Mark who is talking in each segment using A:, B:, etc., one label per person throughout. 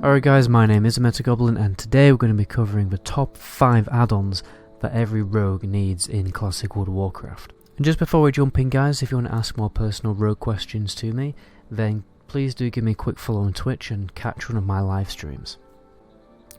A: Alright guys, my name is Metagoblin and today we're going to be covering the top 5 add-ons that every rogue needs in Classic World of Warcraft. And just before we jump in guys, if you want to ask more personal rogue questions to me, then please do give me a quick follow on Twitch and catch one of my live streams.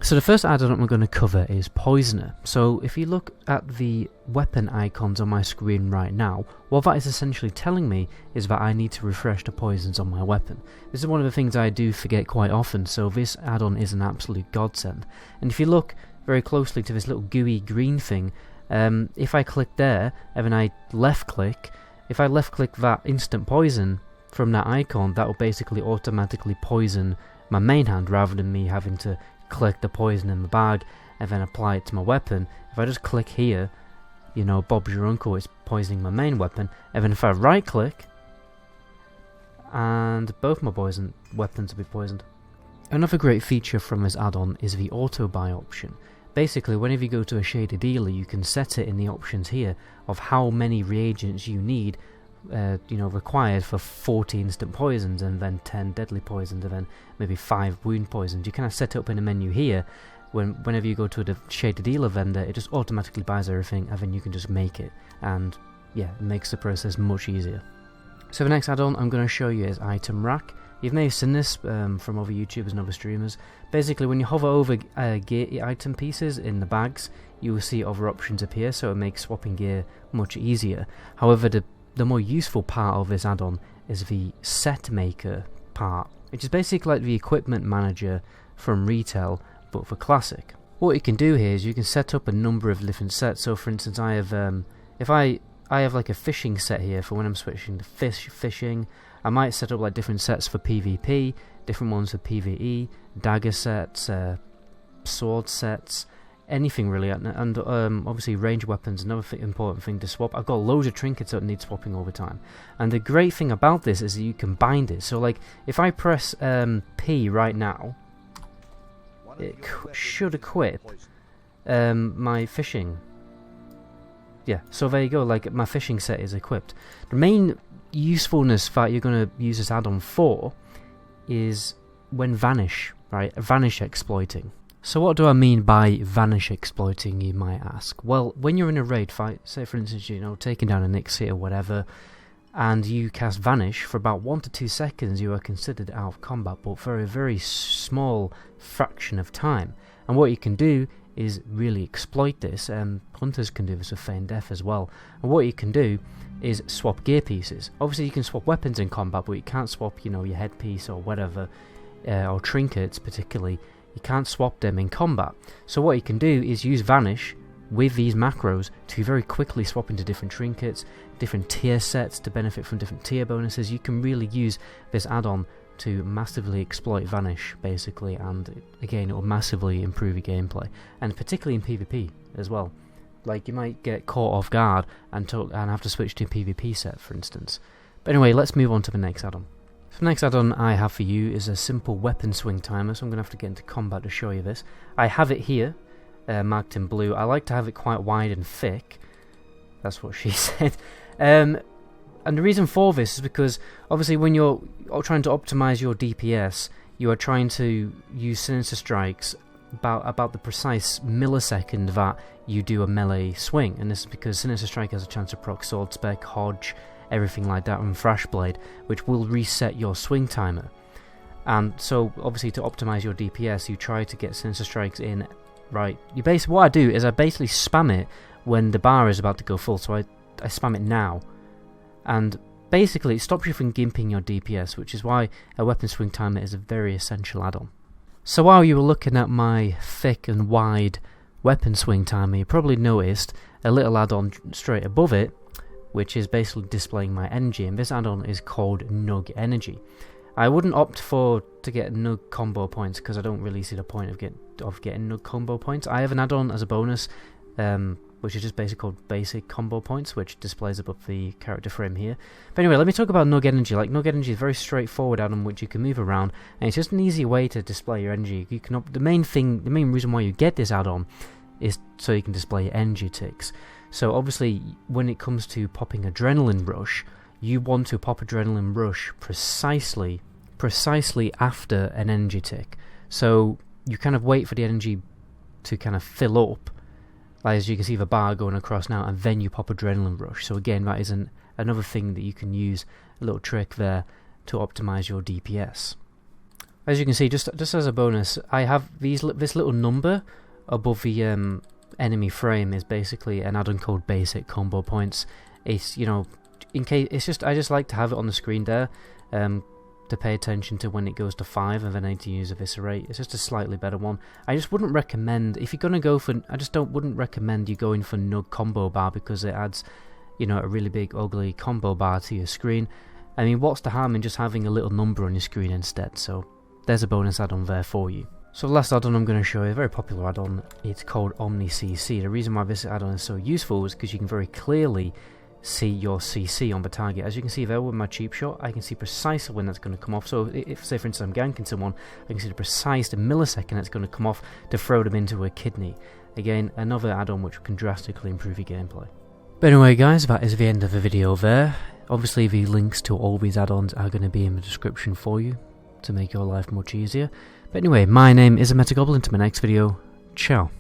A: So the first add-on we're going to cover is Poisoner. So if you look at the weapon icons on my screen right now, what that is essentially telling me is that I need to refresh the poisons on my weapon. This is one of the things I do forget quite often, so this add-on is an absolute godsend. And if you look very closely to this little gooey green thing, if I click there and then I left click, if I left click that instant poison from that icon, that will basically automatically poison my main hand rather than me having to click the poison in the bag and then apply it to my weapon. If I just click here, you know, Bob's your uncle is poisoning my main weapon, and then if I right click, and both my weapons will be poisoned. Another great feature from this add-on is the auto buy option. Basically, whenever you go to a shaded dealer, you can set it in the options here of how many reagents you need required for 40 instant poisons and then 10 deadly poisons and then maybe 5 wound poisons. You kind of set it up in a menu here. Whenever you go to a shaded dealer vendor, it just automatically buys everything and then you can just make it, and yeah, it makes the process much easier. So the next add-on I'm going to show you is Itemrack. You may have seen this from other YouTubers and other streamers. Basically, when you hover over gear item pieces in the bags, you will see other options appear, so it makes swapping gear much easier. However, the more useful part of this add-on is the set maker part, which is basically like the equipment manager from retail but for classic. What you can do here is you can set up a number of different sets. So for instance, I have if I have like a fishing set here for when I'm switching to fishing. I might set up like different sets for PvP, different ones for PvE, dagger sets, sword sets, anything really, and obviously range weapons, another important thing to swap. I've got loads of trinkets that need swapping all the time, and the great thing about this is that you can bind it. So like if I press P right now, it should equip my fishing. Yeah, so there you go, like my fishing set is equipped. The main usefulness that you're going to use this add-on for is when Varnish, right? Varnish exploiting. So what do I mean by Varnish exploiting, you might ask? Well, when you're in a raid fight, say for instance, you know, taking down a Nixie or whatever, and you cast Varnish, for about 1 to 2 seconds you are considered out of combat, but for a very small fraction of time. And what you can do is really exploit this, and hunters can do this with Feigned Death as well. And what you can do is swap gear pieces. Obviously you can swap weapons in combat, but you can't swap, you know, your headpiece or whatever, or trinkets particularly. You can't swap them in combat. So what you can do is use Varnish with these macros to very quickly swap into different trinkets, different tier sets to benefit from different tier bonuses. You can really use this add-on to massively exploit Varnish, basically, and again, it will massively improve your gameplay, and particularly in PvP as well. Like, you might get caught off guard and have to switch to a PvP set, for instance. But anyway, let's move on to the next add-on. So the next add-on I have for you is a simple weapon swing timer, so I'm going to have to get into combat to show you this. I have it here, marked in blue. I like to have it quite wide and thick. That's what she said. And the reason for this is because, obviously, when you're trying to optimize your DPS, you are trying to use Sinister Strikes about the precise millisecond that you do a melee swing, and this is because Sinister Strike has a chance to proc Sword Spec, Hodge, everything like that, and Thrash Blade, which will reset your swing timer. And so, obviously, to optimize your DPS, you try to get Sinister Strikes in right. What I do is I basically spam it when the bar is about to go full, so I spam it now. And basically, it stops you from gimping your DPS, which is why a weapon swing timer is a very essential add-on. So while you were looking at my thick and wide weapon swing timer, you probably noticed a little add-on straight above it, which is basically displaying my energy, and this add-on is called Nug Energy. I wouldn't opt to get Nug combo points because I don't really see the point of getting Nug combo points. I have an add-on as a bonus, which is just basically called Basic Combo Points, which displays above the character frame here. But anyway, let me talk about Nug Energy. Like, Nug Energy is a very straightforward add-on which you can move around, and it's just an easy way to display your energy. You can the main reason why you get this add-on is so you can display your energy ticks. So obviously, when it comes to popping Adrenaline Rush, you want to pop Adrenaline Rush precisely after an energy tick. So you kind of wait for the energy to kind of fill up, like as you can see the bar going across now, and then you pop Adrenaline Rush. So again, that is another thing that you can use, a little trick there to optimize your DPS. As you can see, just as a bonus, I have this little number above the enemy frame is basically an add-on called basic combo points. It's, you know, in case I just like to have it on the screen there, to pay attention to when it goes to 5 and then I need to use Eviscerate. It's just a slightly better one. I just wouldn't recommend, if you're gonna go for, wouldn't recommend you going for Nug combo bar, because it adds, you know, a really big ugly combo bar to your screen. I mean, what's the harm in just having a little number on your screen instead? So there's a bonus add-on there for you. So the last add-on I'm going to show you, a very popular add-on, it's called OmniCC. The reason why this add-on is so useful is because you can very clearly see your CC on the target. As you can see there with my cheap shot, I can see precisely when that's going to come off. So if, say for instance, I'm ganking someone, I can see the precise millisecond it's going to come off to throw them into a kidney. Again, another add-on which can drastically improve your gameplay. But anyway guys, that is the end of the video there. Obviously the links to all these add-ons are going to be in the description for you to make your life much easier. But anyway, my name is Metagoblin. To my next video, ciao.